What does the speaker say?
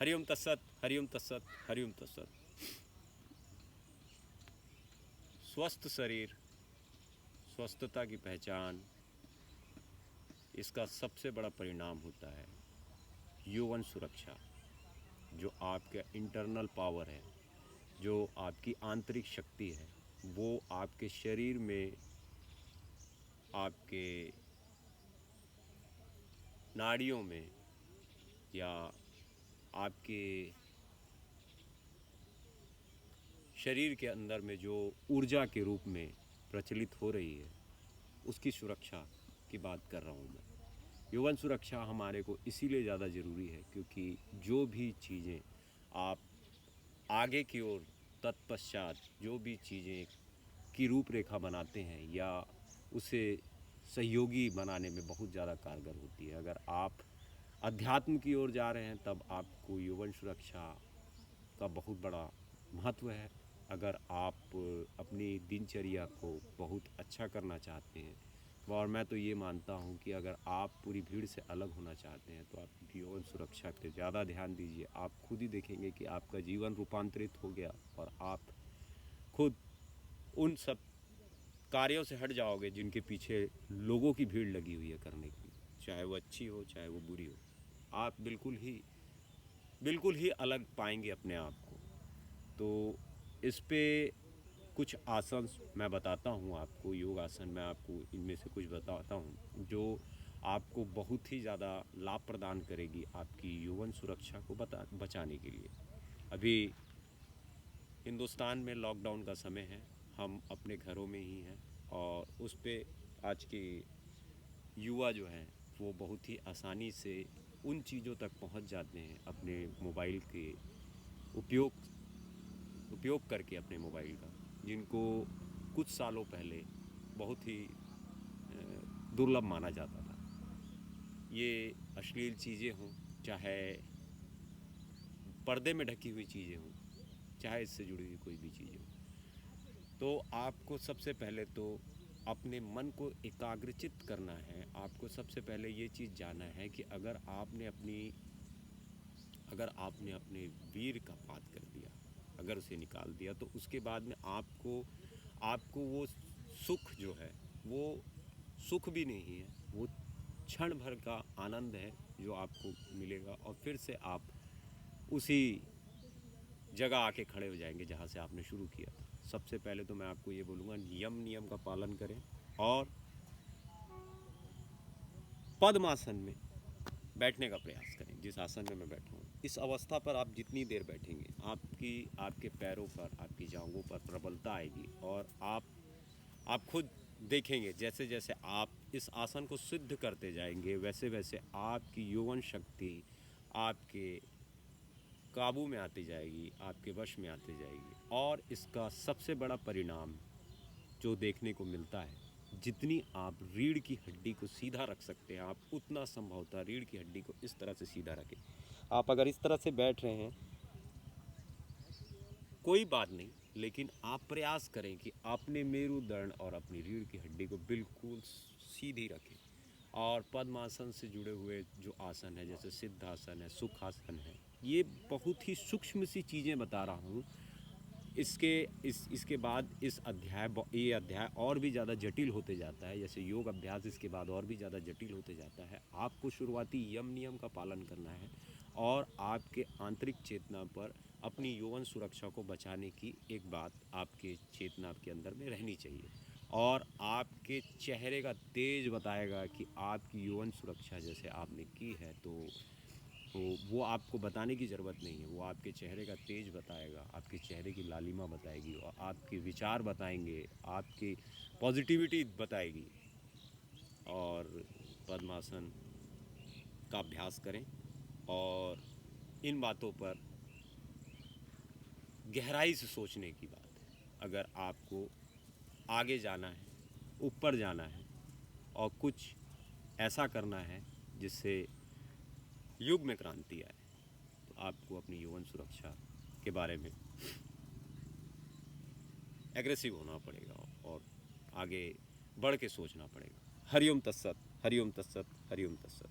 हरिओम तत्सत, हरिओम तत्सत, हरिओम तत्सत। स्वस्थ शरीर, स्वस्थता की पहचान, इसका सबसे बड़ा परिणाम होता है यौवन सुरक्षा। जो आपका इंटरनल पावर है, जो आपकी आंतरिक शक्ति है, वो आपके शरीर में, आपके नाड़ियों में या आपके शरीर के अंदर में जो ऊर्जा के रूप में प्रचलित हो रही है, उसकी सुरक्षा की बात कर रहा हूँ मैं। यौवन सुरक्षा हमारे को इसीलिए ज़्यादा ज़रूरी है क्योंकि जो भी चीज़ें आप आगे की ओर तत्पश्चात जो भी चीज़ें की रूपरेखा बनाते हैं या उसे सहयोगी बनाने में बहुत ज़्यादा कारगर होती है। अगर आप अध्यात्म की ओर जा रहे हैं तब आपको यौवन सुरक्षा का बहुत बड़ा महत्व है। अगर आप अपनी दिनचर्या को बहुत अच्छा करना चाहते हैं, और मैं तो ये मानता हूँ कि अगर आप पूरी भीड़ से अलग होना चाहते हैं तो आप यौवन सुरक्षा पे ज़्यादा ध्यान दीजिए। आप खुद ही देखेंगे कि आपका जीवन रूपांतरित हो गया और आप खुद उन सब कार्यों से हट जाओगे जिनके पीछे लोगों की भीड़ लगी हुई है करने की, चाहे वो अच्छी हो चाहे वो बुरी हो। आप बिल्कुल ही अलग पाएंगे अपने आप को। तो इस पे कुछ आसन मैं बताता हूँ आपको, योग आसन मैं आपको इनमें से कुछ बताता हूँ जो आपको बहुत ही ज़्यादा लाभ प्रदान करेगी आपकी यौवन सुरक्षा को बचाने के लिए। अभी हिंदुस्तान में लॉकडाउन का समय है, हम अपने घरों में ही हैं और उस पे आज के युवा जो हैं वो बहुत ही आसानी से उन चीज़ों तक पहुंच जाते हैं अपने मोबाइल के उपयोग करके, अपने मोबाइल का, जिनको कुछ सालों पहले बहुत ही दुर्लभ माना जाता था। ये अश्लील चीज़ें हों, चाहे पर्दे में ढकी हुई चीज़ें हों, चाहे इससे जुड़ी हुई कोई भी चीज़ हो, तो आपको सबसे पहले तो अपने मन को एकाग्रचित करना है। आपको सबसे पहले ये चीज़ जानना है कि अगर आपने अपने वीर का पात कर दिया, अगर उसे निकाल दिया, तो उसके बाद में आपको वो सुख जो है वो सुख भी नहीं है, वो क्षण भर का आनंद है जो आपको मिलेगा और फिर से आप उसी जगह आके खड़े हो जाएंगे जहाँ से आपने शुरू किया था। सबसे पहले तो मैं आपको ये बोलूँगा, नियम का पालन करें और पद्मासन में बैठने का प्रयास करें। जिस आसन में मैं बैठा हूँ, इस अवस्था पर आप जितनी देर बैठेंगे आपके पैरों पर, आपकी जांघों पर प्रबलता आएगी और आप खुद देखेंगे जैसे जैसे आप इस आसन को सिद्ध करते जाएंगे वैसे वैसे आपकी यौवन शक्ति आपके काबू में आती जाएगी, आपके वश में आती जाएगी। और इसका सबसे बड़ा परिणाम जो देखने को मिलता है, जितनी आप रीढ़ की हड्डी को सीधा रख सकते हैं, आप उतना संभवतः रीढ़ की हड्डी को इस तरह से सीधा रखें। आप अगर इस तरह से बैठ रहे हैं कोई बात नहीं, लेकिन आप प्रयास करें कि अपने मेरुदंड और अपनी रीढ़ की हड्डी को बिल्कुल सीधी रखें। और पद्मासन से जुड़े हुए जो आसन है, जैसे सिद्धासन है, सुखासन है, ये बहुत ही सूक्ष्म सी चीज़ें बता रहा हूँ। इसके बाद ये अध्याय और भी ज़्यादा जटिल होते जाता है। जैसे योग अभ्यास इसके बाद और भी ज़्यादा जटिल होते जाता है। आपको शुरुआती नियम का पालन करना है और आपके आंतरिक चेतना पर अपनी यौवन सुरक्षा को बचाने की एक बात आपके चेतना के अंदर में रहनी चाहिए। और आपके चेहरे का तेज बताएगा कि आपकी यौवन सुरक्षा जैसे आपने की है, तो वो आपको बताने की ज़रूरत नहीं है, वो आपके चेहरे का तेज बताएगा, आपके चेहरे की लालिमा बताएगी और आपके विचार बताएंगे, आपकी पॉजिटिविटी बताएगी। और पद्मासन का अभ्यास करें और इन बातों पर गहराई से सोचने की बात है। अगर आपको आगे जाना है, ऊपर जाना है और कुछ ऐसा करना है जिससे युग में क्रांति आए, तो आपको अपनी यौवन सुरक्षा के बारे में एग्रेसिव होना पड़ेगा और आगे बढ़ के सोचना पड़ेगा। हरिओम तत्सत, हरिओम तत्सत, हरिओम तत्सत।